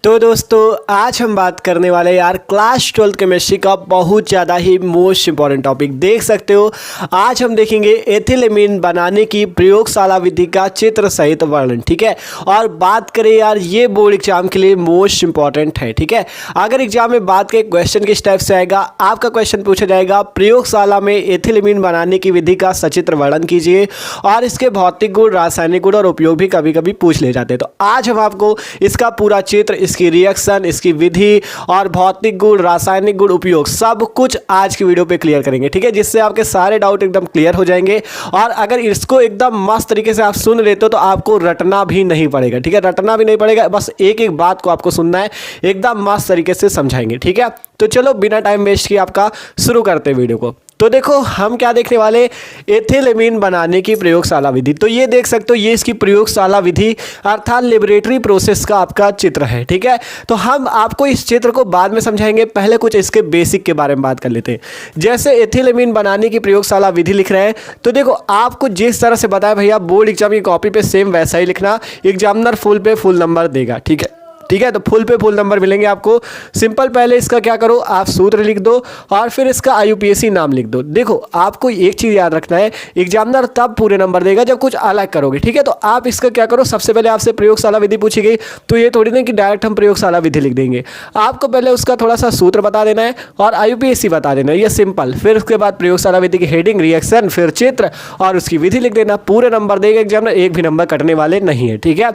तो दोस्तों आज हम बात करने वाले यार क्लास 12 केमिस्ट्री का बहुत ज़्यादा ही मोस्ट इंपॉर्टेंट टॉपिक देख सकते हो। आज हम देखेंगे एथिलेमीन बनाने की प्रयोगशाला विधि का चित्र सहित वर्णन, ठीक है। और बात करें यार ये बोर्ड एग्जाम के लिए मोस्ट इंपॉर्टेंट है, ठीक है। अगर एग्जाम में बात करें क्वेश्चन किस टाइप से आएगा, आपका क्वेश्चन पूछा जाएगा प्रयोगशाला में एथिलेमीन बनाने की विधि का सचित्र वर्णन कीजिए और इसके भौतिक गुण, रासायनिक गुण और उपयोग भी कभी कभी पूछ ले जाते हैं। तो आज हम आपको इसका पूरा चित्र, इसकी रिएक्शन, इसकी विधि और भौतिक गुण, रासायनिक गुण, उपयोग सब कुछ आज की वीडियो पे क्लियर करेंगे, ठीक है। जिससे आपके सारे डाउट एकदम क्लियर हो जाएंगे। और अगर इसको एकदम मस्त तरीके से आप सुन लेते हो तो आपको रटना भी नहीं पड़ेगा, ठीक है। रटना भी नहीं पड़ेगा, बस एक एक बात को आपको सुनना है, एकदम मस्त तरीके से समझाएंगे, ठीक है। तो चलो बिना टाइम वेस्ट किए आपका शुरू करते हैं वीडियो को। तो देखो हम क्या देखने वाले, एथिलेमीन बनाने की प्रयोगशाला विधि। तो ये देख सकते हो, ये इसकी प्रयोगशाला विधि अर्थात लेबोरेटरी प्रोसेस का आपका चित्र है, ठीक है। तो हम आपको इस चित्र को बाद में समझाएंगे, पहले कुछ इसके बेसिक के बारे में बात कर लेते हैं। जैसे एथिलेमीन बनाने की प्रयोगशाला विधि लिख रहे हैं, तो देखो आपको जिस तरह से बताया भैया बोर्ड एग्जाम की कॉपी पे सेम वैसा ही लिखना, एग्जामिनर फुल पे फुल नंबर देगा, ठीक है। ठीक है, तो फुल पे फुल नंबर मिलेंगे आपको। सिंपल पहले इसका क्या करो, आप सूत्र लिख दो और फिर इसका आईयूपीएसी नाम लिख दो। देखो आपको एक चीज़ याद रखना है, एग्जामिनर तब पूरे नंबर देगा जब कुछ अलग करोगे, ठीक है। तो आप इसका क्या करो, सबसे पहले आपसे प्रयोगशाला विधि पूछी गई तो ये थोड़ी नहीं कि डायरेक्ट हम प्रयोगशाला विधि लिख देंगे। आपको पहले उसका थोड़ा सा सूत्र बता देना है और आईयूपीएसी बता देना है, ये सिंपल। फिर उसके बाद प्रयोगशाला विधि की हेडिंग, रिएक्शन, फिर चित्र और उसकी विधि लिख देना। पूरे नंबर देगा एग्जामिनर, एक भी नंबर कटने वाले नहीं है, ठीक है।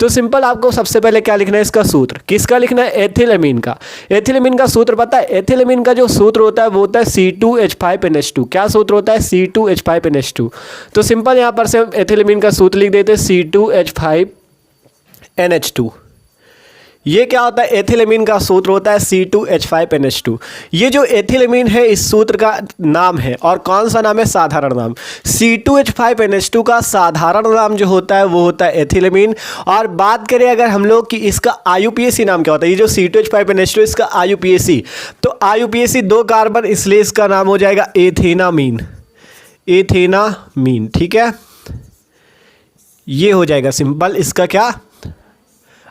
तो सिंपल आपको सबसे पहले क्या लिखना है, इसका सूत्र। किसका लिखना है, एथिलेमीन का। एथिलेमीन का सूत्र पता है, एथिलेमीन का जो सूत्र होता है वो होता है C2H5NH2। क्या सूत्र होता है, C2H5NH2। तो सिंपल यहां पर से हम एथिलेमीन का सूत्र लिख देते हैं C2H5NH2। ये क्या होता है, एथिलेमीन का सूत्र होता है C2H5NH2। ये जो एथिलेमीन है इस सूत्र का नाम है, और कौन सा नाम है, साधारण नाम। C2H5NH2 का साधारण नाम जो होता है वो होता है एथिलेमीन। और बात करें अगर हम लोग कि इसका आईयूपीएसी नाम क्या होता है, ये जो C2H5NH2 इसका आईयूपीएसी, तो आईयूपीएसी 2 कार्बन, इसलिए इसका नाम हो जाएगा एथेनामीन। एथेनामीन, ठीक है। ये हो जाएगा सिंपल इसका क्या,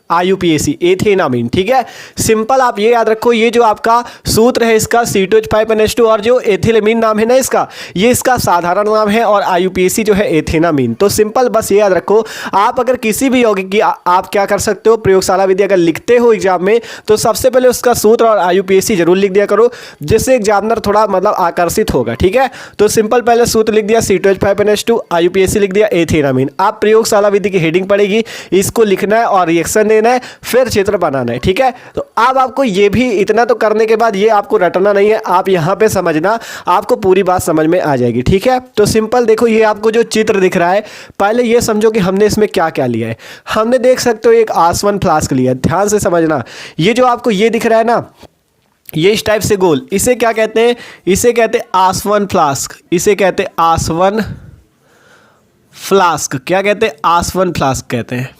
आईयूपीएसी, एथेनामीन, ठीक है। सिंपल आप ये याद रखो, ये जो आपका सूत्र है इसका C2H5NH2 और जो एथिलेमीन नाम है ना इसका, ये इसका साधारण नाम है और आईयूपीएसी जो है एथेनामीन। तो सिंपल बस ये याद रखो। आप अगर किसी भी यौगिक की आप क्या कर सकते हो, प्रयोगशाला विधि अगर लिखते हो एग्जाम में तो सबसे पहले उसका सूत्र और आईयूपीएसी जरूर लिख दिया करो, जिससे एग्जामिनर थोड़ा मतलब आकर्षित होगा, ठीक है। तो सिंपल पहले सूत्र लिख दिया C2H5NH2, आईयूपीएसी लिख दिया एथेनामीन। आप प्रयोगशाला विधि की हेडिंग पड़ेगी, इसको लिखना है और रिएक्शन देना है, फिर चित्र बनाना है, ठीक है। तो अब आपको ये भी इतना तो करने के बाद ये आपको रटना नहीं है, आप यहां पे समझना, आपको पूरी बात समझ में आ जाएगी, ठीक है। तो सिंपल देखो, ये आपको जो चित्र दिख रहा है, पहले ये समझो कि हमने इसमें क्या क्या लिया है। हमने देख सकते हो एक आसवन फ्लास्क लिया है, ध्यान से समझना। ये जो आपको ये दिख रहा है ना, ये इस टाइप से गोल, इसे क्या कहते हैं, इसे कहते हैं आसवन फ्लास्क। इसे कहते हैं आसवन फ्लास्क। क्या कहते हैं, आसवन फ्लास्क कहते हैं,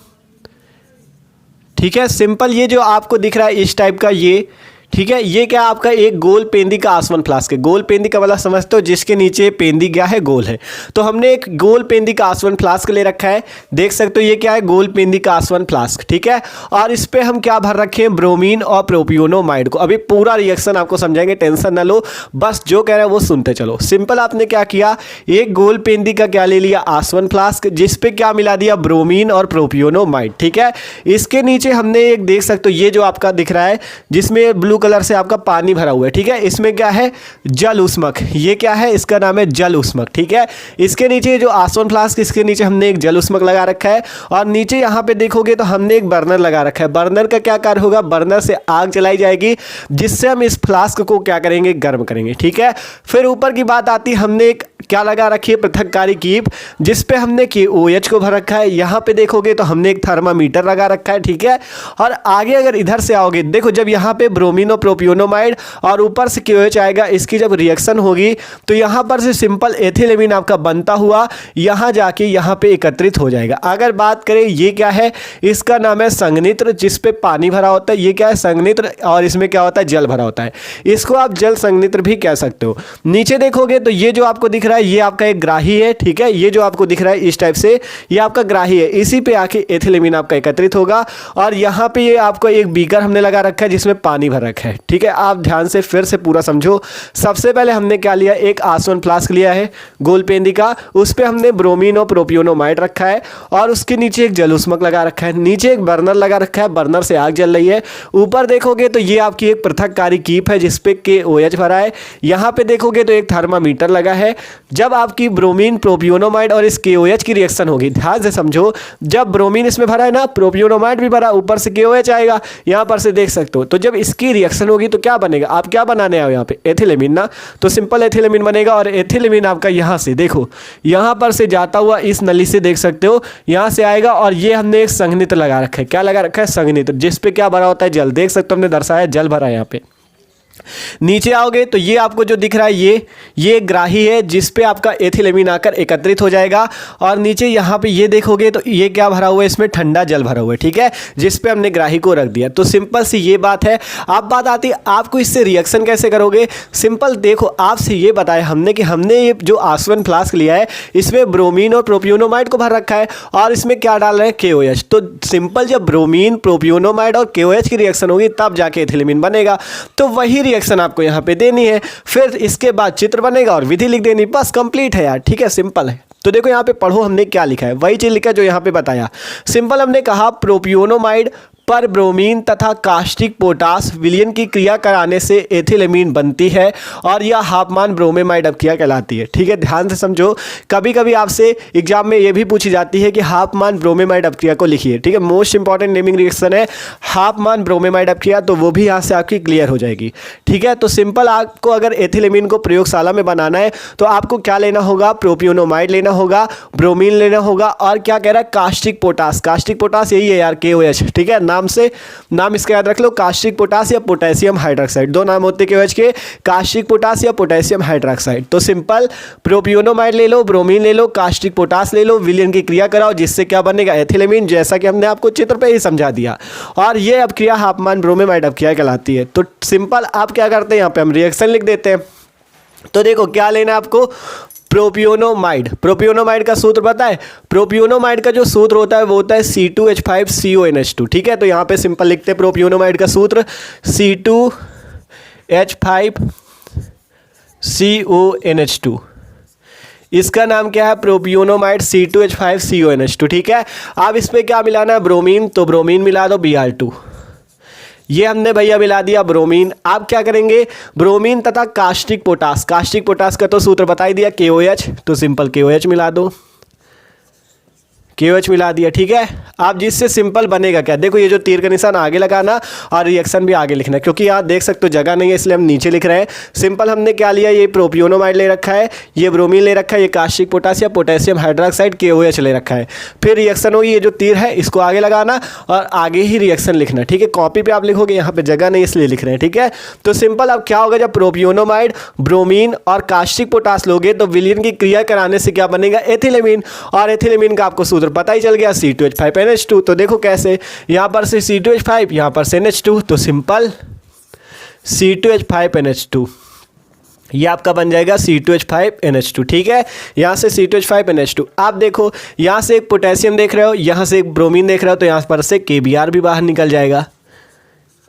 ठीक है। सिंपल ये जो आपको दिख रहा है इस टाइप का, ये ठीक है, ये क्या आपका एक गोल पेंदी का आसवन फ्लास्क है। गोल पेंदी का मतलब समझते हो, जिसके नीचे पेंदी क्या है, गोल है। तो हमने एक गोल पेंदी का आसवन फ्लास्क ले रखा है, देख सकते हो ये क्या है, गोल पेंदी का आसवन फ्लास्क, ठीक है। और इस पे हम क्या भर रखे हैं, ब्रोमीन और प्रोपियोनोमाइड को। अभी पूरा रिएक्शन आपको समझाएंगे, टेंशन ना लो, बस जो कह रहे हैं वो सुनते चलो। सिंपल आपने क्या किया, एक गोल पेंदी का क्या ले लिया, आसवन फ्लास्क, जिसपे क्या मिला दिया, ब्रोमीन और प्रोपियोनोमाइड, ठीक है। इसके नीचे हमने एक देख सकते हो, ये जो आपका दिख रहा है जिसमें ब्लू कलर से आपका पानी भरा हुआ है, ठीक है। इसमें क्या है, जल उष्मक। ये क्या है, इसका नाम है जल उष्मक, ठीक है। इसके नीचे जो आसवन फ्लास्क, इसके नीचे हमने एक जल उष्मक लगा रखा है और नीचे यहाँ पे देखोगे तो हमने एक बर्नर लगा रखा है। बर्नर का क्या कार्य होगा, बर्नर से आग जलाई जाएगी, जिससे हम इस फ्लास्क को क्या करेंगे, गर्म करेंगे, ठीक है। फिर ऊपर की बात आती है, हमने एक क्या लगा रखी है, पृथककारी कीप, जिसपे हमने KOH को भर रखा है। यहाँ पे देखोगे तो हमने एक थर्मामीटर लगा रखा है, ठीक है। और आगे अगर इधर से आओगे, देखो जब यहाँ पे ब्रोमीन ब्रोमीन और प्रोपियोनोमाइड और ऊपर से KOH आएगा। इसकी जब रिएक्शन होगी तो यहाँ पर से सिंपल एथिलेमिन आपका बनता हुआ यहाँ जाके यहाँ पे एकत्रित हो जाएगा। अगर बात करें ये क्या है, इसका नाम है संघनित्र, जिस पे पानी भरा होता है। ये क्या है, संघनित्र, और इसमें क्या होता है, जल भरा होता है। इसको आप जल संघनित्र भी कह सकते हो। नीचे देखोगे तो ये जो आपको दिख रहा है ये आपका एक ग्राही है, ठीक है। ये जो आपको दिख रहा है इस टाइप से ये आपका ग्राही है, इसी पे आके एथिलेमिन आपका एकत्रित होगा। और यहाँ पे ये आपको एक बीकर हमने लगा रखा है जिसमें पानी भर रखा है, ठीक है। आप ध्यान से फिर से पूरा समझो। सबसे पहले हमने क्या लिया, एक आसवन फ्लास्क लिया है गोलपेंदी का, उस पर हमने ब्रोमीन और प्रोपियोनोमाइड रखा है और उसके नीचे एक जलूष्मक लगा रखा है, नीचे एक बर्नर लगा रखा है, बर्नर से आग जल रही है। ऊपर देखोगे तो ये आपकी एक पृथककारी कीप है जिसपे KOH भरा है। यहाँ पे देखोगे तो एक थर्मामीटर लगा है। जब आपकी ब्रोमीन प्रोपियोनोमाइड और इस KOH की रिएक्शन होगी, ध्यान से समझो, जब ब्रोमीन इसमें भरा है ना, प्रोपियोनोमाइड भी भरा, ऊपर से KOH आएगा, यहाँ पर से देख सकते हो। तो जब इसकी रिएक्शन होगी तो क्या बनेगा, आप क्या बनाने आओ यहाँ पे, एथिलेमिन ना, तो सिंपल एथिलेमिन बनेगा। और एथिलेमिन आपका यहाँ से देखो, यहाँ पर से जाता हुआ इस नली से देख सकते हो यहाँ से आएगा। और ये हमने एक संघनित्र लगा रखा है, क्या लगा रखा है, संघनित्र, जिस पे क्या भरा होता है, जल। देख सकते हो हमने दर्शाया जल भरा है यहाँ पे। नीचे आओगे तो ये आपको जो दिख रहा है ये ग्राही है जिस पे आपका एथिलेमिन आकर एकत्रित हो जाएगा। और नीचे यहाँ पे ये देखोगे तो ये क्या भरा हुआ है, इसमें ठंडा जल भरा हुआ है, ठीक है, जिस पे हमने ग्राही को रख दिया। तो सिंपल सी ये बात है। अब बात आती है आपको इससे रिएक्शन कैसे करोगे। सिंपल देखो, आपसे ये बताया हमने कि हमने ये जो आसवन फ्लास्क लिया है इसमें ब्रोमीन और प्रोपियोनोमाइड को भर रखा है और इसमें क्या डाल रहे हैं, KOH। तो सिंपल जब ब्रोमीन प्रोपियोनोमाइड और KOH की रिएक्शन होगी तब जाके एथिलेमिन बनेगा। तो वही रिएक्शन आपको यहाँ पे देनी है, फिर इसके बाद चित्र बनेगा और विधि लिख देनी, बस कंप्लीट है यार, ठीक है, सिंपल है। तो देखो यहाँ पे पढ़ो हमने क्या लिखा है, वही चीज लिखा है जो यहाँ पे बताया। सिंपल हमने कहा प्रोपियोनोमाइड पर ब्रोमीन तथा कास्टिक पोटास विलयन की क्रिया कराने से एथिलेमिन बनती है और यह हाफमान ब्रोमेमाइड अपक्रिया कहलाती है, ठीक है। ध्यान से समझो, कभी कभी आपसे एग्जाम में यह भी पूछी जाती है कि हाफमान ब्रोमेमाइड अपक्रिया को लिखिए, ठीक है। मोस्ट इंपॉर्टेंट नेमिंग रिएक्शन है हाफमान ब्रोमेमाइड अपक्रिया, तो वो भी यहाँ से आपकी क्लियर हो जाएगी, ठीक है। तो सिंपल आपको अगर एथिलेमिन को प्रयोगशाला में बनाना है तो आपको क्या लेना होगा, प्रोपियोनोमाइड लेना होगा, ब्रोमीन लेना होगा और क्या कह रहा है, कास्टिक पोटास। कास्टिक पोटास यही है यार, KOH, ठीक है। नाम इसका याद रख लो, कास्टिक पोटास या पोटेशियम हाइड्रोक्साइड, दो नाम होते हैं KOH के, कास्टिक पोटास या पोटेशियम हाइड्रोक्साइड। तो सिंपल प्रोपियोनोमाइड ले लो, ब्रोमीन ले लो, कास्टिक पोटास ले लो, विलयन की क्रिया कराओ जिससे क्या बनेगा, एथिलेमिन, जैसा कि हमने आपको चित्र पे ही समझा दिया। और ये अपक्रिया हाफमान ब्रोमेमाइड अपक्रिया कहलाती है। तो सिंपल आप क्या करते हैं, यहाँ पे हम रिएक्शन लिख देते हैं। तो देखो क्या लेना है आपको, प्रोपियोनोमाइड का सूत्र पता है, प्रोपियोनोमाइड का जो सूत्र होता है वो होता है C2H5CONH2, ठीक है। तो यहाँ पे सिंपल लिखते हैं प्रोपियोनोमाइड का सूत्र C2H5CONH2, इसका नाम क्या है, प्रोपियोनोमाइड C2H5CONH2, ठीक है। अब इस पर क्या मिलाना है, ब्रोमीन, तो ब्रोमीन मिला दो Br2, ये हमने भैया मिला दिया ब्रोमीन। आप क्या करेंगे, ब्रोमीन तथा कास्टिक पोटास, कास्टिक पोटास का तो सूत्र बता ही दिया KOH, तो सिंपल KOH मिला दो, KOH मिला दिया, ठीक है। आप जिससे सिंपल बनेगा क्या, देखो ये जो तीर का निशान आगे लगाना और रिएक्शन भी आगे लिखना, क्योंकि यहाँ देख सकते हो जगह नहीं है इसलिए हम नीचे लिख रहे हैं। सिंपल हमने क्या लिया, ये प्रोपियोनोमाइड ले रखा है, ये ब्रोमीन ले रखा है, ये कास्टिक पोटास या पोटेशियम हाइड्रोक्साइड KOH ले रखा है। फिर रिएक्शन होगी, ये जो तीर है इसको आगे लगाना और आगे ही रिएक्शन लिखना, ठीक है। कॉपी पर आप लिखोगे, यहाँ पर जगह नहीं इसलिए लिख रहे हैं, ठीक है। तो सिंपल अब क्या होगा, जब प्रोपियोनोमाइड, ब्रोमीन और कास्टिक पोटास लोगे तो विलयन की क्रिया कराने से क्या बनेगा, एथिलेमिन। और एथिलेमिन का आपको सूत्र पता ही चल गया, C2H5NH2। तो देखो कैसे, यहाँ पर से C2H5, यहाँ पर से NH2, तो सिंपल C2H5NH2, ये आपका बन जाएगा C2H5NH2, ठीक है। यहाँ से C2H5NH2। आप देखो यहाँ से एक पोटेशियम देख रहे हो, यहाँ से एक ब्रोमीन देख रहे हो, तो यहाँ पर से KBr भी बाहर निकल जाएगा,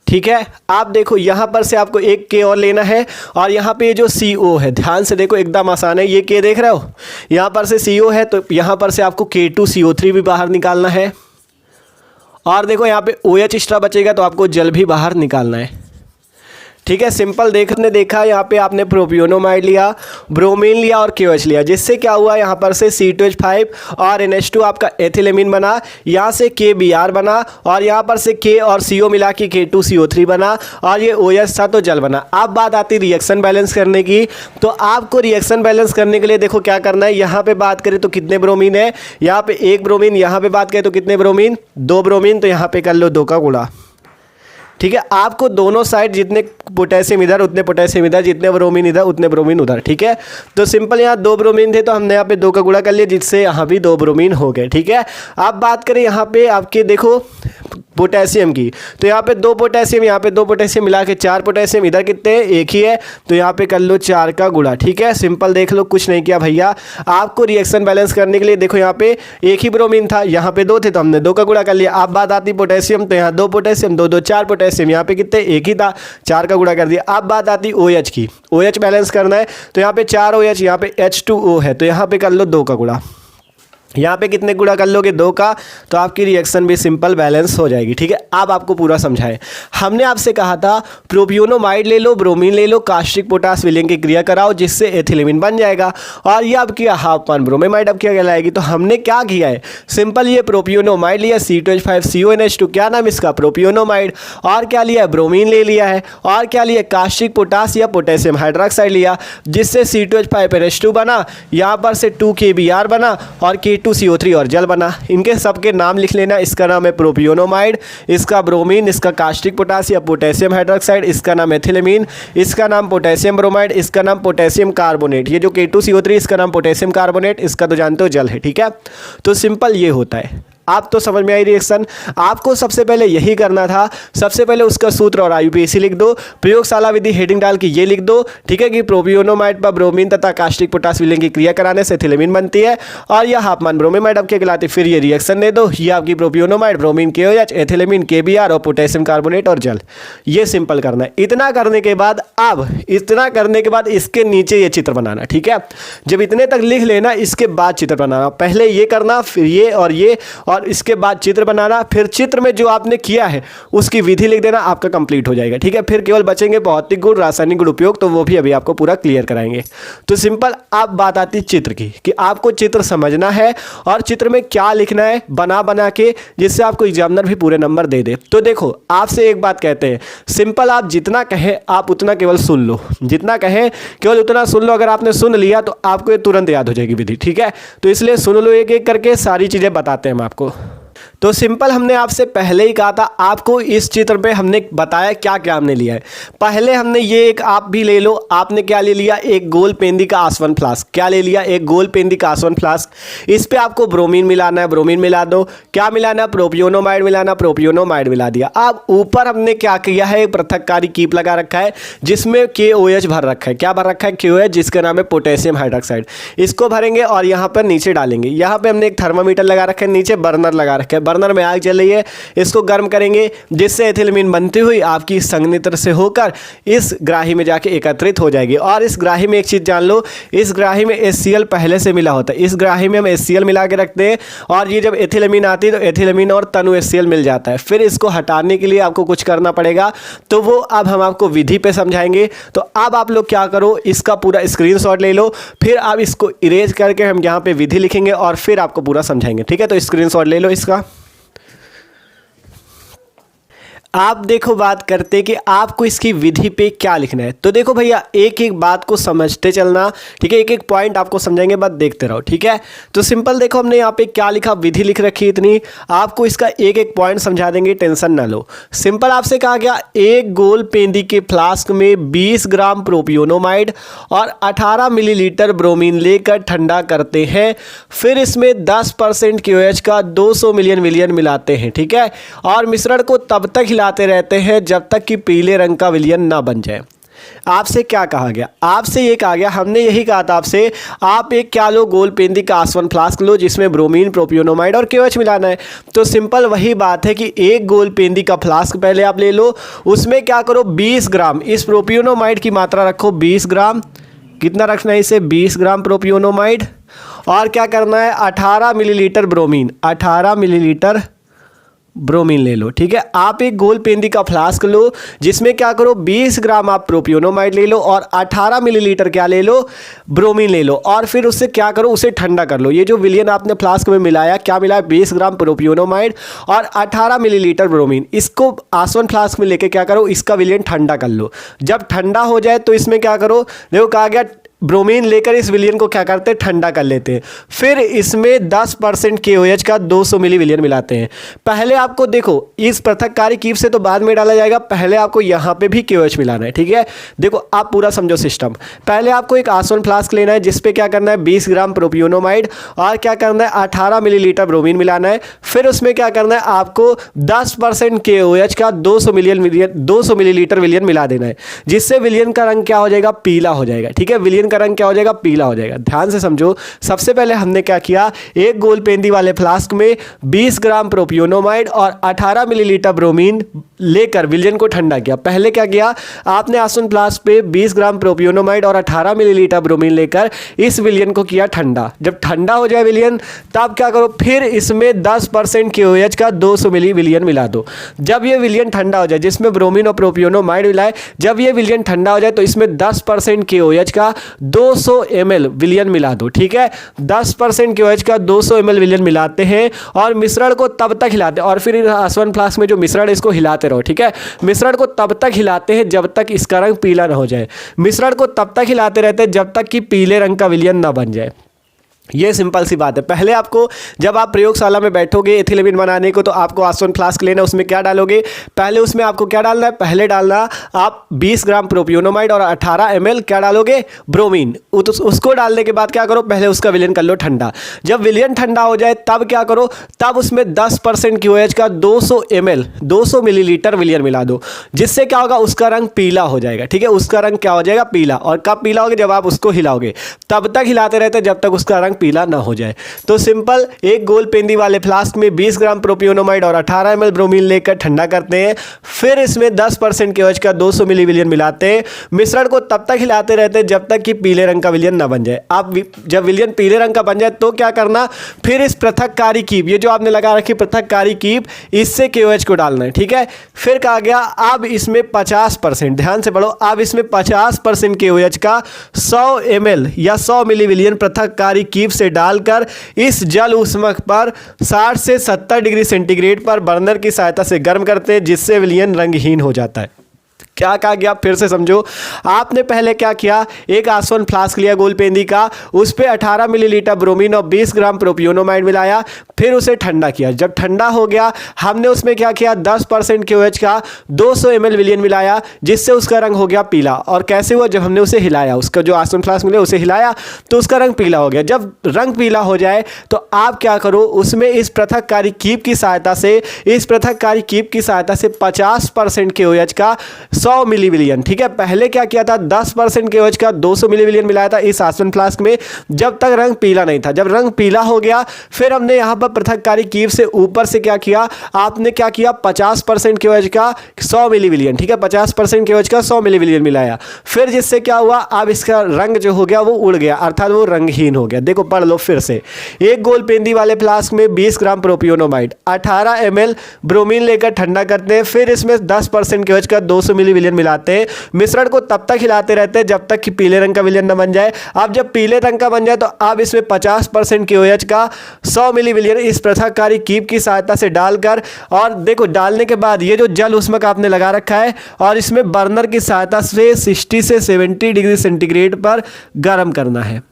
ठीक है। आप देखो यहाँ पर से आपको एक K और लेना है और यहाँ पे जो CO है, ध्यान से देखो एकदम आसान है, ये K देख रहे हो, यहाँ पर से CO है तो यहाँ पर से आपको K2CO3 भी बाहर निकालना है। और देखो यहाँ पे OH एक्स्ट्रा बचेगा तो आपको जल भी बाहर निकालना है, ठीक है। सिंपल देखा यहाँ पे आपने प्रोपियोनोमाइड लिया, ब्रोमीन लिया और KOH लिया, जिससे क्या हुआ, यहाँ पर से C2H5 और NH2 आपका एथिलेमिन बना, यहाँ से KBr बना और यहाँ पर से K और CO मिला के K2CO3 बना और ये OH था तो जल बना। अब बात आती रिएक्शन बैलेंस करने की। तो आपको रिएक्शन बैलेंस करने के लिए देखो क्या करना है, यहाँ पे बात करें तो कितने ब्रोमीन है, यहाँ पे एक ब्रोमीन, यहाँ पे बात करें तो कितने ब्रोमीन, 2 ब्रोमीन, तो यहाँ पे कर लो 2 का गुणा, ठीक है, आपको दोनों साइड जितने पोटेशियम इधर उतने पोटेशियम इधर, जितने ब्रोमीन इधर उतने ब्रोमीन उधर। ठीक है, तो सिंपल यहाँ 2 ब्रोमीन थे तो हमने यहाँ पे 2 का गुणा कर लिया, जिससे यहाँ भी 2 ब्रोमीन हो गए। ठीक है, अब बात करें यहाँ पे आपके देखो पोटेशियम की, तो यहाँ पे 2 पोटेशियम, यहाँ पे 2 पोटेशियम मिला के 4 पोटेशियम, इधर कितने हैं, एक ही है, तो यहाँ पे कर लो 4 का गुणा। ठीक है, सिंपल देख लो, कुछ नहीं किया भैया। आपको रिएक्शन बैलेंस करने के लिए देखो यहाँ पे एक ही ब्रोमीन था, यहाँ पे 2 थे तो हमने 2 का गुणा कर लिया। अब बात आती पोटेशियम, तो यहाँ 2 पोटेशियम 2 2 4 पोटेशियम, यहाँ पे कितने, एक ही था, 4 का गुणा कर दिया। अब बात आती OH की, OH बैलेंस करना है, तो यहाँ पे 4 OH, यहाँ पे H2O है, तो यहाँ पे कर लो 2 का गुणा। यहाँ पे कितने गुणा कर लोगे, 2 का, तो आपकी रिएक्शन भी सिंपल बैलेंस हो जाएगी। ठीक है, अब आपको पूरा समझाएं। हमने आपसे कहा था प्रोपियोनोमाइड ले लो, ब्रोमीन ले लो, कास्टिक पोटास विलयन की क्रिया कराओ, जिससे एथिलीन बन जाएगा, और ये अब किया हाफ वन ब्रोमेमाइड अब क्या कहलाएगी। तो हमने क्या किया है, सिंपल ये प्रोपियोनोमाइड लिया, C2H5CONH2, क्या नाम इसका, प्रोपियोनोमाइड, और क्या लिया, ब्रोमीन ले लिया है, और क्या लिया, कास्टिक पोटास या पोटेशियम हाइड्रोक्साइड लिया, जिससे C2H5NH2 बना, यहाँ पर से 2KBr बना, और K2CO3 और जल बना। इनके सबके नाम लिख लेना, इसका नाम है प्रोपियोनोमाइड, इसका ब्रोमीन, इसका कास्टिक पोटास या पोटेशियम हाइड्रोक्साइड, इसका नाम एथिलीन, इसका नाम पोटेशियम ब्रोमाइड, इसका नाम पोटेशियम कार्बोनेट, ये जो K2CO3 इसका नाम पोटेशियम कार्बोनेट, इसका तो जानते हो जल है। ठीक है, तो सिंपल ये होता है। आप तो समझ में आई रिएक्शन। आपको सबसे पहले यही करना था, सबसे पहले उसका सूत्र और IUPAC लिख दो, प्रयोगशाला विधि हेडिंग डाल के ये लिख दो। ठीक है, कि प्रोपियोनोमाइड पर ब्रोमीन तथा कास्टिक पोटास विलयन की क्रिया कराने से एथिलीन बनती है, और यह हाफमान ब्रोमेमाइड अब क्या कहलाती है। फिर ये रिएक्शन दे दो, ये आपकी प्रोपियोनोमाइड, ब्रोमीन KOH, एथिलीन KBr और पोटेशियम कार्बोनेट और जल। ये सिंपल करना है। इतना करने के बाद, अब इतना करने के बाद इसके नीचे ये चित्र बनाना। ठीक है, जब इतने तक लिख लेना, इसके बाद चित्र बनाना। पहले ये करना, फिर ये और इसके बाद चित्र बनाना, फिर चित्र में जो आपने किया है उसकी विधि लिख देना, आपका कंप्लीट हो जाएगा। ठीक है, फिर केवल बचेंगे भौतिक गुण, रासायनिक गुण उपयोग, तो वो भी अभी आपको पूरा क्लियर कराएंगे। तो सिंपल अब बात आती है चित्र की, कि आपको चित्र समझना है और चित्र में क्या लिखना है बना के, जिससे आपको एग्जामिनर भी पूरे नंबर दे दे। तो देखो, आपसे एक बात कहते हैं, सिंपल आप जितना कहें आप उतना केवल सुन लो, जितना कहें केवल उतना सुन लो। अगर आपने सुन लिया तो आपको ये तुरंत याद हो जाएगी विधि। ठीक है, तो इसलिए सुन लो, एक एक करके सारी चीज़ें बताते हैं हम आपको। तो सिंपल हमने आपसे पहले ही कहा था, आपको इस चित्र पे हमने बताया क्या क्या हमने लिया है। पहले हमने ये एक, आप भी ले लो, आपने क्या ले लिया, एक गोल पेंदी का आसवन फ्लास्क। क्या ले लिया, एक गोल पेंदी का आसवन फ्लास्क। इस पे आपको ब्रोमीन मिलाना है, ब्रोमीन मिला दो। क्या मिलाना, प्रोपियोनोमाइड मिलाना, प्रोपियोनोमाइड मिला दिया। अब ऊपर हमने क्या किया है, एक पृथककारी कीप लगा रखा है, जिसमें KOH भर रखा है। क्या भर रखा है, KOH, जिसका नाम है पोटेशियम हाइड्रोक्साइड। इसको भरेंगे और यहाँ पर नीचे डालेंगे। यहाँ पे हमने एक थर्मामीटर लगा रखा है, नीचे बर्नर लगा रखा है, बर्नर में आग जल रही है, इसको गर्म करेंगे, जिससे एथिलीन बनती हुई आपकी संघनित्र से होकर इस ग्राही में जाके एकत्रित हो जाएगी। और इस ग्राही में एक चीज जान लो, इस ग्राही में HCl पहले से मिला होता है। इस ग्राही में हम HCl मिला के रखते हैं, और ये जब एथिलीन आती है तो एथिलीन और तनु HCl मिल जाता है। फिर इसको हटाने के लिए आपको कुछ करना पड़ेगा, तो वो अब हम आपको विधि पे समझाएंगे। तो अब आप लोग क्या करो, इसका पूरा स्क्रीनशॉट ले लो, फिर आप इसको इरेज करके हम यहाँ पे विधि लिखेंगे और फिर आपको पूरा समझाएंगे। ठीक है, तो स्क्रीनशॉट ले लो इसका। आप देखो, बात करते कि आपको इसकी विधि पे क्या लिखना है। तो देखो भैया, एक एक बात को समझते चलना। ठीक है, एक एक पॉइंट आपको समझाएंगे, बात देखते रहो। ठीक है, तो सिंपल देखो, हमने यहाँ पे क्या लिखा, विधि लिख रखी इतनी, आपको इसका एक एक पॉइंट समझा देंगे, टेंशन ना लो। सिंपल आपसे कहा गया, एक गोल पेंदी के फ्लास्क में 20 ग्राम प्रोपियोनोमाइड और 18 मिलीलीटर ब्रोमीन लेकर ठंडा करते हैं, फिर इसमें 10% KOH का 200 मिलियन विलयन मिलाते हैं। ठीक है, और मिश्रण को तब तक हिलाते रहते हैं जब तक कि पीले रंग का विलयन ना बन जाए। आपसे क्या कहा गया, आपसे ये कहा गया, हमने यही कहा था आपसे, आप एक क्या लो, गोल पेंदी का आसवन फ्लास्क लो, जिसमें ब्रोमीन, प्रोपियोनोमाइड और KOH मिलाना है। तो सिंपल वही बात है कि एक गोल पेंदी का फ्लास्क पहले आप ले लो, उसमें क्या करो, 20 ग्राम इस प्रोपियोनोमाइड की मात्रा रखो, 20 ग्राम, कितना रखना है इसे, 20 ग्राम प्रोपियोनोमाइड, और क्या करना है, 18 मिलीलीटर ब्रोमीन, 18 मिलीलीटर ब्रोमीन ले लो। ठीक है, आप एक गोल पेंदी का फ्लास्क लो, जिसमें क्या करो, 20 ग्राम आप प्रोपियोनोमाइड ले लो और 18 मिलीलीटर क्या ले लो, ब्रोमीन ले लो, और फिर उससे क्या करो, उसे ठंडा कर लो। ये जो विलयन आपने फ्लास्क में मिलाया, क्या मिलाया, 20 ग्राम प्रोपियोनोमाइड और 18 मिलीलीटर ब्रोमीन, इसको आसवन फ्लास्क में लेके क्या करो, इसका विलयन ठंडा कर लो। जब ठंडा हो जाए तो इसमें क्या करो, देखो कहा गया ब्रोमीन लेकर इस विलयन को क्या करते हैं, ठंडा कर लेते हैं। फिर इसमें 10% KOH का 200 मिली विलयन मिलाते हैं। पहले आपको देखो इस पृथककारी कीप से तो बाद में डाला जाएगा, पहले आपको यहाँ पे भी KOH मिलाना है, ठीक है। देखो आप पूरा समझो सिस्टम। पहले आपको एक आसवन फ्लास्क लेना है जिसपे क्या करना है 20 ग्राम प्रोपियोनोमाइड और क्या करना है 18 मिलीलीटर ब्रोमीन मिलाना है। फिर उसमें क्या करना है आपको 10% KOH का 200 मिलीलीटर विलयन मिला देना है, जिससे विलयन का रंग क्या हो जाएगा, पीला हो जाएगा, ठीक है। विलयन का रंग क्या हो जाएगा, पीला हो जाएगा। ध्यान से समझो, सबसे पहले हमने क्या किया, एक गोल पेंदी वाले फ्लास्क में 20 ग्राम प्रोपियोनोमाइड और 18 मिलीलीटर ब्रोमीन लेकर विलयन को ठंडा किया। पहले क्या किया आपने आसवन फ्लास्क पे 20 ग्राम प्रोपियोनोमाइड और 18 मिलीलीटर ब्रोमीन लेकर इस विलयन को किया ठंडा। जब ठंडा हो जाए विलयन तब क्या करो, फिर इसमें 10% KOH का 200 मिली विलयन मिला दो। जब ये विलयन ठंडा हो जाए, जिसमें ब्रोमीन और प्रोपियोनोमाइड मिलाए, जब ये विलयन ठंडा हो जाए तो इसमें 10% KOH का 200 ml विलयन मिला दो, ठीक है। 10% KOH का 200 ml विलयन मिलाते हैं और मिश्रण को तब तक हिलाते हैं, और फिर आसवन फ्लास्क में जो मिश्रण है इसको हिलाते रहो, ठीक है। मिश्रण को तब तक हिलाते हैं जब तक इसका रंग पीला ना हो जाए। मिश्रण को तब तक हिलाते रहते हैं जब तक कि पीले रंग का विलयन ना बन जाए। ये सिंपल सी बात है। पहले आपको जब आप प्रयोगशाला में बैठोगे एथिलेमिन बनाने को, तो आपको आसवन फ्लास्क लेना, उसमें क्या डालोगे, पहले उसमें आपको क्या डालना है, पहले डालना आप 20 ग्राम प्रोपियोनोमाइड और 18 ml क्या डालोगे, ब्रोमीन। उसको डालने के बाद क्या करो, पहले उसका विलयन कर लो ठंडा। जब विलयन ठंडा हो जाए तब क्या करो, तब उसमें 10% KOH का 200 ml 200 मिलीलीटर विलयन मिला दो, जिससे क्या होगा, उसका रंग पीला हो जाएगा, ठीक है। उसका रंग क्या हो जाएगा, पीला। और कब पीला होगा, जब आप उसको हिलाओगे, तब तक हिलाते रहते जब तक उसका रंग पीला ना हो जाए। तो सिंपल, एक गोल पेंदी वाले फ्लास्क में 20 ग्राम प्रोपियोनोमाइड और 18 ml ब्रोमीन लेकर ठंडा करते हैं। फिर इसमें 10% KOH का 200 मिली विलयन मिलाते हैं। मिश्रण को तब तक हिलाते रहते हैं जब तक कि पीले रंग का विलयन ना बन जाए। आप जब विलयन पीले रंग का बन जाए तो क्या करना, फिर इस पृथककारी कीप, ये जो आपने लगा रखी पृथककारी कीप, इससे KOH को डालना है, ठीक है। फिर कहा गया अब इसमें 50%, ध्यान से पढ़ो, अब इसमें 50% KOH का 100 ml या 100 मिली विलयन पृथककारी कीप से डालकर इस जल ऊष्मक पर 60 से 70 डिग्री सेंटीग्रेड पर बर्नर की सहायता से गर्म करते हैं, जिससे विलयन रंगहीन हो जाता है। क्या कहा गया, फिर से समझो। आपने पहले क्या किया, एक आसवन फ्लास्क लिया गोल पेंदी का, उस पर 18 मिलीलीटर ब्रोमीन और 20 ग्राम प्रोपियोनोमाइड मिलाया, फिर उसे ठंडा किया। जब ठंडा हो गया, हमने उसमें क्या किया, 10% KOH का 200 ml विलयन मिलाया, जिससे उसका रंग हो गया पीला। और कैसे हुआ, जब हमने उसे हिलाया, उसका जो आसवन फ्लास्क मिले उसे हिलाया तो उसका रंग पीला हो गया। जब रंग पीला हो जाए तो आप क्या करो, उसमें इस पृथककारी कीप की सहायता से 50% KOH का 100 मिली विलयन, ठीक है। पहले क्या किया था, 10% KOH का 200 मिली विलयन मिलाया था इस आसवन फ्लास्क में, जब तक रंग पीला नहीं था। जब रंग पीला हो गया, फिर हमने यहां पर पृथककारी कीप से ऊपर से क्या किया, आपने क्या किया, 50% KOH का 100 मिली विलयन, ठीक है, 50% KOH का 100 मिली विलयन मिलाया। फिर जिससे क्या हुआ, अब इसका रंग जो हो गया वो उड़ गया, अर्थात वो रंगहीन हो गया। देखो पढ़ लो फिर से। एक गोल पेंदी वाले फ्लास्क में 20 ग्राम प्रोपियोनोमाइड, 18 ml ब्रोमीन लेकर ठंडा करते हैं। फिर इसमें 10% KOH का 200 मिली विलयन मिलाते हैं। मिश्रण को तब तक हिलाते रहते हैं जब तक कि पीले रंग का विलयन न बन जाए। अब जब पीले रंग का बन जाए तो अब इसमें 50% KOH का 100 मिली विलयन इस पृथककारी कीप की सहायता से डालकर, और देखो डालने के बाद ये जो जल ऊष्मक आपने लगा रखा है, और इसमें बर्नर की सहायता से 60 से 70 डिग्री सेंटीग्रेड पर गर्म करना है।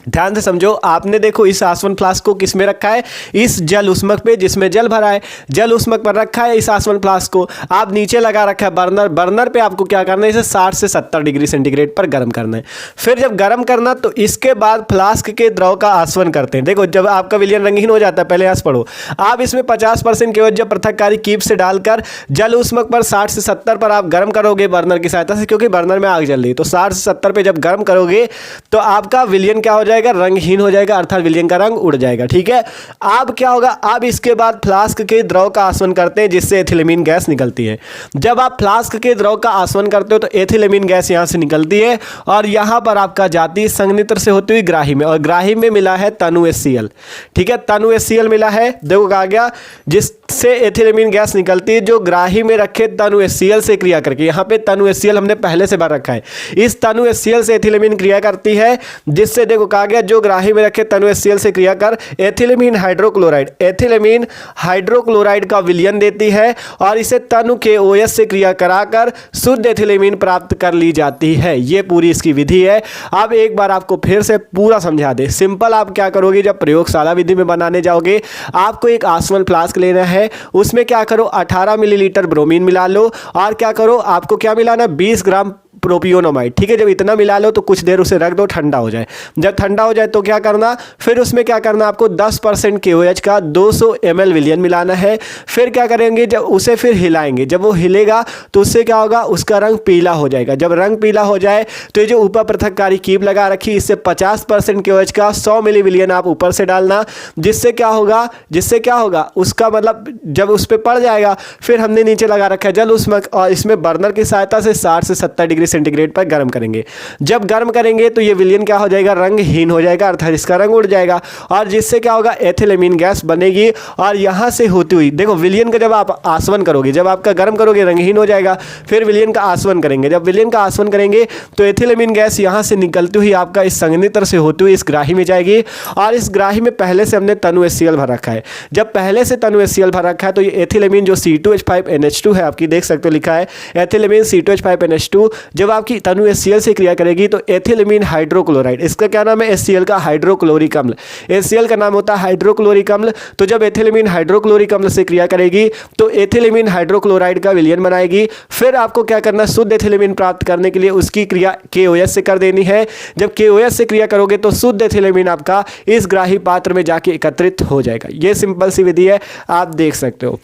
ध्यान से समझो, आपने देखो इस आसवन फ्लास्क को किस में रखा है, इस जल ऊष्मक पे जिसमें जल भरा है, जल ऊष्मक पर रखा है इस आसवन फ्लास्क को। आप नीचे लगा रखा है बर्नर, बर्नर पे आपको क्या करना है, इसे 60 से 70 डिग्री सेंटीग्रेड पर गर्म करना है। फिर जब गर्म करना तो इसके बाद फ्लास्क के द्रव का आसवन करते हैं। देखो जब आपका विलयन रंगहीन हो जाता है, पहले यहाँ पढ़ो, आप इसमें 50% KOH जब पृथककारी कीप से डालकर जल ऊष्मक पर 60 से 70 पर आप गर्म करोगे बर्नर की सहायता से, क्योंकि बर्नर में आग जल रही है, तो 60 से 70 पे जब गर्म करोगे तो आपका विलयन क्या हो जाएगा, रंगहीन हो जाएगा, अर्थात विलयन का रंग उड़ जाएगा, ठीक है। अब क्या होगा, अब इसके बाद फ्लास्क के द्रव का आसवन करते हैं, जिससे एथिलेमिन गैस निकलती है। जब आप फ्लास्क के द्रव का आसवन करते हो तो एथिलेमिन गैस यहां से निकलती है, और यहां पर आपका जाती है संघनित्र से होती हुई ग्राही में, और ग्राही में मिला है तनु HCl, ठीक है, तनु HCl मिला है। देखो कहा गया जिससे एथिलेमिन गैस निकलती है, जो ग्राही में रखे तनु HCl से क्रिया करके, यहां पे तनु HCl हमने पहले से भर रखा है, इस तनु HCl से एथिलेमिन क्रिया करती है, जिससे देखो कहा गया जो ग्राही में रखे तनु HCl से क्रिया कर एथिलेमीन हाइड्रोक्लोराइड, एथिलेमीन हाइड्रोक्लोराइड का विलयन देती है और इसे तनु KOH से क्रिया कराकर शुद्ध एथिलेमीन प्राप्त कर ली जाती है। ये पूरी इसकी विधि है। अब एक बार आपको फिर से पूरा समझा दे। सिंपल आप क्या करोगे, जब प्रयोगशाला विधि में बनाने जाओगे आपको एक आसवन फ्लास्क लेना है, उसमें क्या करो 18 मिलीलीटर ब्रोमीन मिला लो और क्या करो आपको क्या मिलाना 20 ग्राम प्रोपियोनामाइड। ठीक है, जब इतना मिला लो तो कुछ देर उसे रख दो ठंडा हो जाए। जब ठंडा हो जाए तो क्या करना, फिर उसमें क्या करना आपको 10% KOH का 200 ml विलयन मिलाना है। फिर क्या करेंगे, जब उसे फिर हिलाएंगे, जब वो हिलेगा तो उससे क्या होगा, उसका रंग पीला हो जाएगा। जब रंग पीला हो जाए तो ये जो ऊपर पृथककारी कीप लगा रखी इससे 50% KOH का 100 मिली विलयन आप ऊपर से डालना, जिससे क्या होगा उसका मतलब जब उस पर पड़ जाएगा फिर हमने नीचे लगा रखा है जल उष्मक और इसमें बर्नर की सहायता से 60 से 70 डिग्री सेंटीग्रेड पर गर्म करेंगे। जब गर्म करेंगे तो ये विलयन क्या हो जाएगा, रंगहीन हो जाएगा, अर्थात इसका रंग उड़ जाएगा और जिससे क्या होगा एथिलेमीन गैस बनेगी। और यहाँ से होती हुई देखो विलयन का जब आप आसवन करोगे, जब आपका गर्म करोगे रंगहीन हो जाएगा, फिर विलयन का आसवन करेंगे, जब विलयन का आसवन करेंगे तो एथिलेमीन गैस यहाँ से निकलती हुई आपका इस संघनित्र से होती हुई इस ग्राही में जाएगी और इस ग्राही में पहले से हमने तनु HCl भर रखा है। जब पहले से तनु HCl भर रखा है तो ये एथिलेमीन जो C2H5NH2 है आपकी देख सकते हो लिखा है एथिलेमीन C2H5NH2 जब आपकी तनु HCl से क्रिया करेगी तो एथिलेमीन हाइड्रोक्लोराइड, इसका क्या नाम है HCl का हाइड्रोक्लोरिक अम्ल, HCl का नाम होता है हाइड्रोक्लोरिक अम्ल। तो जब एथिलेमीन हाइड्रोक्लोरिक अम्ल से क्रिया करेगी तो एथिलेमीन हाइड्रोक्लोराइड का विलयन बनाएगी। फिर आपको क्या करना, शुद्ध एथिलेमीन प्राप्त करने के लिए उसकी क्रिया KOH से कर देनी है। जब KOH से क्रिया करोगे तो शुद्ध एथिलेमीन आपका इस ग्राही पात्र में जाके एकत्रित हो जाएगा। ये सिंपल सी विधि है, आप देख सकते हो।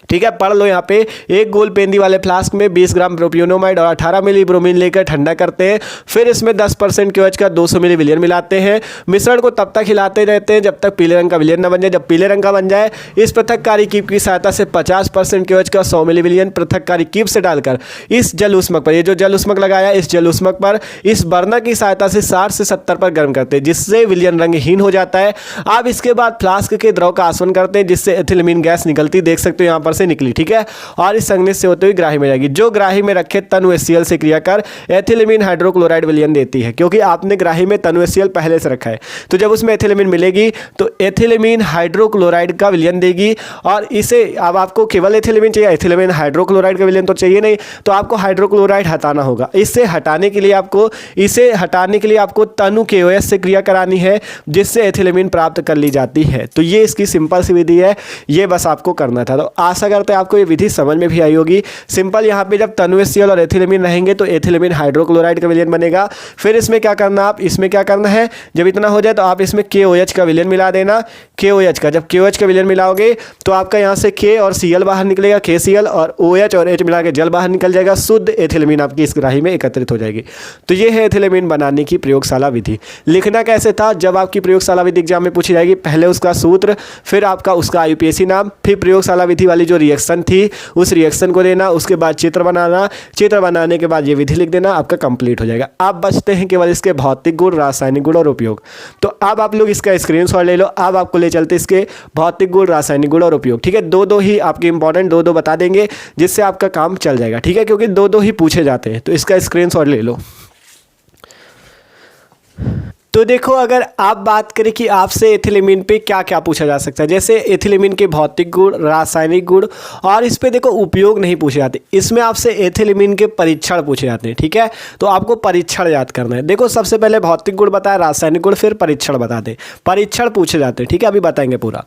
ठीक है, पढ़ लो यहाँ पे एक गोल पेंदी वाले फ्लास्क में 20 ग्राम प्रोपियोनामाइड और 18 मिली ब्रोमीन लेकर ठंडा करते हैं। फिर इसमें 10% KOH का 200 मिली विलयन मिलाते हैं। मिश्रण को तब तक हिलाते रहते हैं जब तक पीले रंग का विलयन न बन जाए। जब पीले रंग का बन जाए इस पृथककारी कीप की सहायता से 50% KOH का 100 मिली विलयन पृथककारी कीप से डालकर इस जल उष्मक पर, ये जो जल उष्मक लगाया इस जल उष्मक पर इस बर्नर की सहायता से 60 से 70 पर गर्म करते हैं, जिससे विलयन रंगहीन हो जाता है। अब इसके बाद फ्लास्क के द्रव का आसवन करते हैं जिससे एथिलेमीन गैस निकलती देख सकते हो यहाँ पर से निकली। ठीक है, और इस संघनित से होते हुए ग्राही में जाएगी, जो ग्राही में रखे तनु HCl से क्रिया कर एथिलेमीन हाइड्रोक्लोराइड विलयन देती है। क्योंकि आपने ग्राही में तनु HCl पहले से रखा है तो जब उसमें एथिलेमीन मिलेगी तो एथिलेमीन हाइड्रोक्लोराइड का विलयन देगी। और इसे अब आपको केवल एथिलेमीन चाहिए, एथिलेमीन हाइड्रोक्लोराइड का विलयन तो चाहिए नहीं, तो आपको हाइड्रोक्लोराइड हटाना होगा। इसे हटाने के लिए आपको तनु KOH से क्रिया करानी है जिससे एथिलेमीन प्राप्त कर ली जाती है। तो ये इसकी सिंपल सी विधि है, ये बस आपको करना था। तो आशा करते हैं आपको ये विधि समझ में भी आई होगी। सिंपल यहाँ पे जब तनु HCl और एथिलेमीन रहेंगे तो एथिलेमीन हाइड्रोक्लोराइड का विलयन बनेगा। फिर इसमें क्या करना है, जब इतना हो जाए तो आप इसमें KOH का विलयन मिला देना। KOH का जब KOH का विलयन मिलाओगे तो आपका यहाँ से K और Cl बाहर निकलेगा, KCl और OH और H मिला के जल बाहर निकल जाएगा, शुद्ध एथिलेमीन आपकी इस ग्राही में एकत्रित हो जाएगी। तो ये है एथिलेमीन बनाने की प्रयोगशाला विधि। लिखना कैसे था, जब आपकी प्रयोगशाला विधि एग्जाम में पूछी जाएगी पहले उसका सूत्र, फिर आपका उसका IUPAC नाम, फिर प्रयोगशाला विधि वाली जो रिएक्शन थी उस रिएक्शन को देना, उसके बाद चित्र बनाना, चित्र बनाने के बाद ये विधि लिख देना, आपका कंप्लीट हो जाएगा। अब बचते हैं केवल इसके भौतिक गुण, रासायनिक गुण और उपयोग। तो अब आप लोग इसका स्क्रीनशॉट ले लो। अब आपको ले चलते इसके भौतिक गुण, रासायनिक गुण और उपयोग। ठीक है, दो ही आपके इंपॉर्टेंट दो बता देंगे जिससे आपका काम चल जाएगा। ठीक है, क्योंकि दो ही पूछे जाते हैं, तो इसका स्क्रीनशॉट ले लो। तो देखो, अगर आप बात करें कि आपसे एथिलेमीन पे क्या क्या पूछा जा सकता है, जैसे एथिलेमीन के भौतिक गुण, रासायनिक गुण और इस पे देखो उपयोग नहीं पूछे जाते, इसमें आपसे एथिलेमीन के परीक्षण पूछे जाते हैं। ठीक है, तो आपको परीक्षण याद करना है। देखो, सबसे पहले भौतिक गुण बताया, रासायनिक गुण, फिर परीक्षण बता दे। परीक्षण पूछे जाते हैं। ठीक है, अभी बताएंगे पूरा।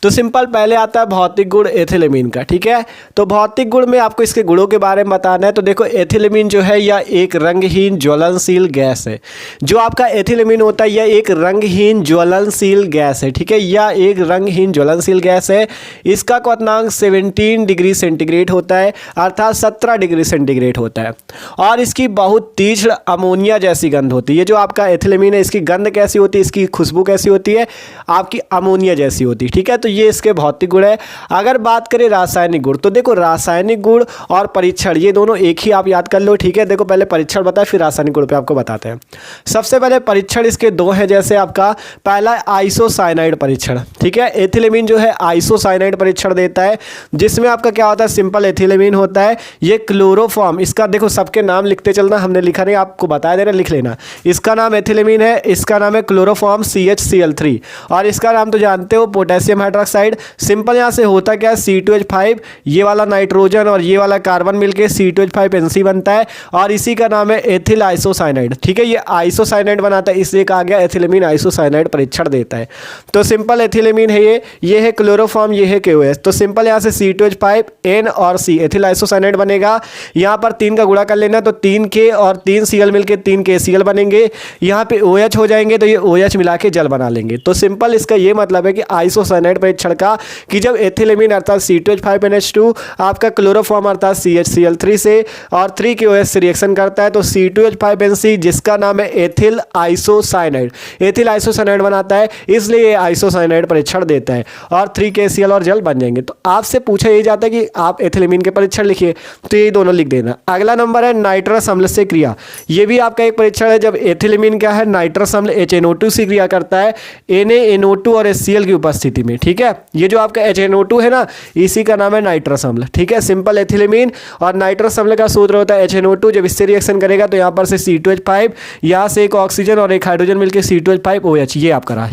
तो सिंपल पहले आता है भौतिक गुण एथिलेमीन का। ठीक है, तो भौतिक गुण में आपको इसके गुणों के बारे में बताना है। तो देखो, एथिलेमीन जो है यह एक रंगहीन ज्वलनशील गैस है। जो आपका एथिलेमीन होता है यह एक रंगहीन ज्वलनशील गैस है। ठीक है, यह एक रंगहीन ज्वलनशील गैस है। इसका क्वथनांक 17 डिग्री सेंटीग्रेड होता है, अर्थात 17 डिग्री सेंटीग्रेड होता है। और इसकी बहुत तीक्ष्ण अमोनिया जैसी गंध होती है। ये जो आपका एथिलेमीन है इसकी गंध कैसी होती है, इसकी खुशबू कैसी होती है, आपकी अमोनिया जैसी होती है। ठीक है, तो ये इसके भौतिक गुण है। अगर बात करें रासायनिक गुण, तो देखो रासायनिक गुण और परीक्षण ये दोनों एक ही आप याद कर लो। ठीक है, देखो पहले परीक्षण बताए फिर रासायनिक गुण पे आपको बताते हैं। सबसे पहले परीक्षण इसके दो हैं, जैसे आपका पहला आइसोसाइनाइड परीक्षण, ठीक है। एथिलेमीन जो है आइसोसाइनाइड परीक्षण देता है, जिसमें आपका क्या होता है, सिंपल एथिलेमीन होता है। ये क्लोरोफॉर्म, इसका देखो सबके नाम लिखते चलना, हमने लिखा नहीं, आपको बता दे रहे, लिख लेना। इसका नाम एथिलेमीन है, इसका नाम है क्लोरोफॉर्म CHCl3, और इसका नाम तो जानते हो पोटेशियम हाइड्रोक्साइड। सिंपल यहाँ से होता क्या है, C2H5, ये वाला नाइट्रोजन और ये वाला कार्बन मिलके C2H5NC बनता है, और इसी का नाम है एथिल आइसोसाइनाइड, ठीक है। ये आइसोसाइनाइड बनाता है, इसलिए कहा गया एथिलेमीन आइसोसाइनाइड परीक्षण देता है। तो सिंपल एथिलेमीन है ये है क्लोरोफॉर्म, ये है KOH। तो सिंपल यहाँ से C2H5N और C एथिल आइसोसाइनाइड बनेगा। यहाँ पर 3 का गुणा कर लेना, तो 3K और 3Cl मिलके 3KCl बनेंगे। यहाँ पे OH हो जाएंगे, तो ये OH मिला के जल बना लेंगे। तो सिंपल इसका ये मतलब है कि आइसोसाइनाइड परीक्षण का, कि जब एथिलेमीन अर्थात C2H5NH2 आपका क्लोरोफॉर्म अर्थात CHCl3 से और 3KOH से रिएक्शन करता है, तो C2H5NC जिसका नाम है एथिल आइसोसाइनाइड, एथिल आइसोसाइनाइड बनाता है, इसलिए ये आइसोसाइनाइड परीक्षण देता है, और 3KCl और जल बन जाएंगे। तो आपसे पूछा ये जाता है कि आप एथिलेमीन के परीक्षण लिखिए, तो ये दोनों लिख देना। अगला नंबर है नाइट्रस अम्ल से क्रिया। ये भी आपका एक परीक्षण है, जब एथिलेमीन क्या है, नाइट्रस अम्ल HNO2 से क्रिया करता है NaNO2 और HCl की उपस्थिति में, ठीक है। ये जो आपका HNO2 है ना, इसी का नाम है नाइट्रस अम्ल, ठीक है। सिंपल एथिलेमीन और नाइट्रस अम्ल का सूत्र होता है HNO2, जब इससे रिएक्शन करेगा तो यहाँ पर से C2H5, यहाँ से एक ऑक्सीजन और एक हाइड्रोजन मिलकर C2H5OH, ये आपका रहा,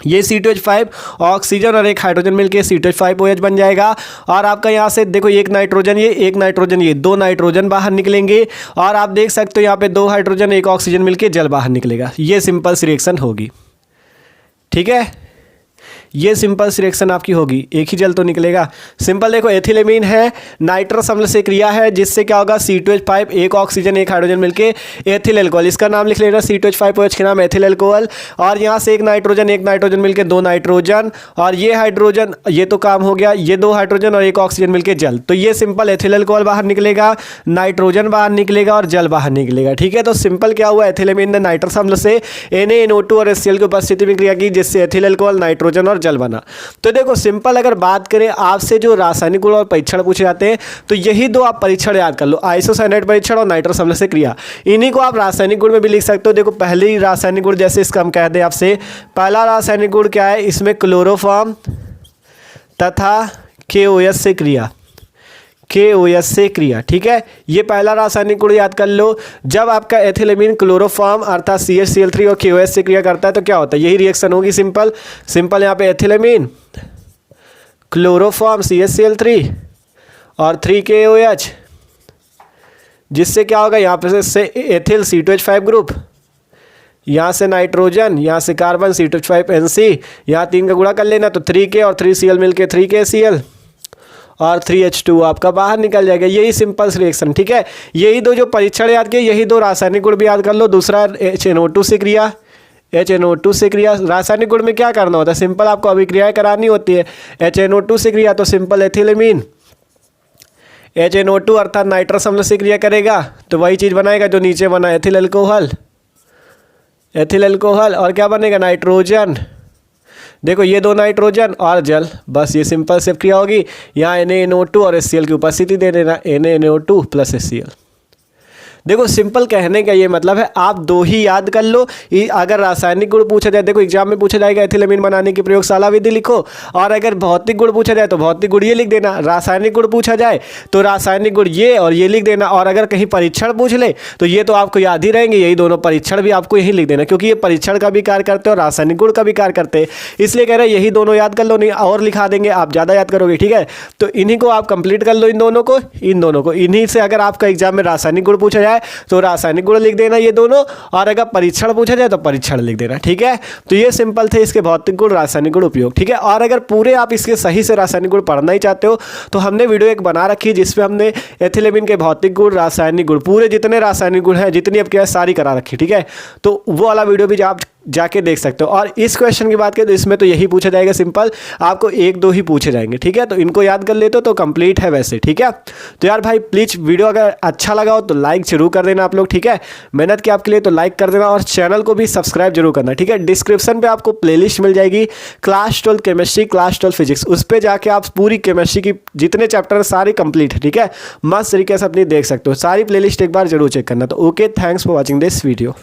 ये C2H5 ऑक्सीजन और एक हाइड्रोजन मिलके C2H5OH बन जाएगा। और आपका यहाँ से देखो एक नाइट्रोजन, ये 2 नाइट्रोजन बाहर निकलेंगे, और आप देख सकते हो यहाँ पे 2 हाइड्रोजन 1 ऑक्सीजन मिलके जल बाहर निकलेगा। ये सिंपल सी रिएक्शन होगी, ठीक है। ये सिंपल सी रिएक्शन आपकी होगी, एक ही जल तो निकलेगा। सिंपल देखो एथिलेमीन है, नाइट्रस अम्ल से क्रिया है, जिससे क्या होगा, C2H5 1 ऑक्सीजन 1 हाइड्रोजन मिलके एथिल अल्कोहल, इसका नाम लिख लेना, C2H5OH के नाम एथिल अल्कोहल। और यहाँ से एक नाइट्रोजन मिलके 2 नाइट्रोजन, और ये हाइड्रोजन, ये तो काम हो गया, ये 2 हाइड्रोजन और 1 ऑक्सीजन मिलके जल। तो ये सिंपल एथिल अल्कोहल बाहर निकलेगा, नाइट्रोजन बाहर निकलेगा और जल बाहर निकलेगा, ठीक है। तो सिंपल क्या हुआ, एथिलेमीन ने नाइट्रस अम्ल से NaNO2 और HCl की उपस्थिति में क्रिया की, जिससे एथिल अल्कोहल, नाइट्रोजन और जल बना। तो देखो सिंपल अगर बात करें, आपसे जो रासायनिक गुण और परीक्षण पूछे जाते हैं, तो यही दो आप परीक्षण याद कर लो, आइसोसाइनाइड परीक्षण और नाइट्रस अम्ल से क्रिया। इन्हीं को आप रासायनिक गुण में भी लिख सकते हो। देखो पहले रासायनिक गुण, जैसे इसका हम कह दें आपसे, पहला रासायनिक गुण क्या है, इसमें क्लोरोफॉर्म तथा KOH से क्रिया, KOH से क्रिया, ठीक है। ये पहला रासायनिक गुण याद कर लो। जब आपका एथिलेमीन क्लोरोफॉर्म अर्थात CHCl3 और KOH से क्रिया करता है, तो क्या होता है, यही रिएक्शन होगी। सिंपल यहाँ पे एथिलेमीन क्लोरोफॉर्म CHCl3 और 3KOH, जिससे क्या होगा, यहाँ पे से एथिल C2H5 ग्रुप, यहाँ से नाइट्रोजन, यहाँ से कार्बन C2H5NC, यहाँ 3 का गुणा कर लेना, तो 3K और 3Cl मिलके 3KCl और 3H2 आपका बाहर निकल जाएगा। यही सिंपल रिएक्शन, ठीक है। यही दो जो परीक्षण याद किए, यही दो रासायनिक गुण भी याद कर लो। दूसरा HNO2 से क्रिया, HNO2 से क्रिया, रासायनिक गुण में क्या करना होता है, सिंपल आपको अभिक्रियाएं करानी होती है। HNO2 से क्रिया, तो सिंपल एथिलेमीन HNO2 अर्थात नाइट्रस अम्ल से क्रिया करेगा, तो वही चीज़ बनाएगा जो नीचे बना, एथिल अल्कोहल, और क्या बनेगा, नाइट्रोजन। देखो ये 2 नाइट्रोजन और जल, बस ये सिंपल से क्रिया होगी। यहाँ NaNO2 और HCl की उपस्थिति दे देना, NaNO2 + HCl। देखो सिंपल कहने का ये मतलब है, आप 2 ही याद कर लो। अगर रासायनिक गुण पूछा जाए, देखो एग्जाम में पूछा जाएगा एथिलेमीन बनाने की प्रयोगशाला विधि लिखो, और अगर भौतिक गुण पूछा जाए तो भौतिक गुण ये लिख देना, रासायनिक गुण पूछा जाए तो रासायनिक गुण ये और ये लिख देना, और अगर कहीं परीक्षण पूछ ले तो ये तो आपको याद ही रहेंगे, यही दोनों परीक्षण भी आपको यही लिख देना, क्योंकि ये परीक्षण का भी कार्य करते हैं और रासायनिक गुण का भी कार्य करते हैं, इसलिए कह रहे हैं यही दोनों याद कर लो, नहीं और लिखा देंगे आप ज़्यादा याद करोगे, ठीक है। तो इन्हीं को आप कंप्लीट कर लो, इन दोनों को, इन्हीं से अगर आपका एग्जाम में रासायनिक गुण पूछा जाए तो रासायनिक गुण लिख देना ये दोनों, और अगर परीक्षण पूछा जाए तो परीक्षण लिख देना, ठीक है। तो ये सिंपल थे इसके भौतिक गुण, रासायनिक गुण उपयोग, ठीक है। और अगर पूरे आप इसके सही से रासायनिक गुण पढ़ना ही चाहते हो, तो हमने वीडियो एक बना रखी है, जिसमें हमने एथिलेमीन के भौतिक गुण, रासायनिक गुण, पूरे जितने रासायनिक गुण हैं, जितनी अब क्या सारी करा रखी, ठीक है। तो वो वाला वीडियो भी आप जाके देख सकते हो। और इस क्वेश्चन की बात करें तो इसमें तो यही पूछा जाएगा, सिंपल आपको 1-2 ही पूछे जाएंगे, ठीक है। तो इनको याद कर लेते हो तो कंप्लीट है वैसे, ठीक है। तो यार भाई प्लीज़ वीडियो अगर अच्छा लगा हो तो लाइक जरूर कर देना आप लोग, ठीक है। मेहनत की आपके लिए तो लाइक कर देना, और चैनल को भी सब्सक्राइब जरूर करना, ठीक है। डिस्क्रिप्शन पे आपको प्लेलिस्ट मिल जाएगी, क्लास 12 केमिस्ट्री, क्लास 12 फिजिक्स, उस पर जाके आप पूरी केमिस्ट्री की जितने चैप्टर हैं सारे कंप्लीट है, ठीक है। मस्त तरीके से अपनी देख सकते हो, सारी प्लेलिस्ट एक बार जरूर चेक करना। तो okay, thanks for watching this video.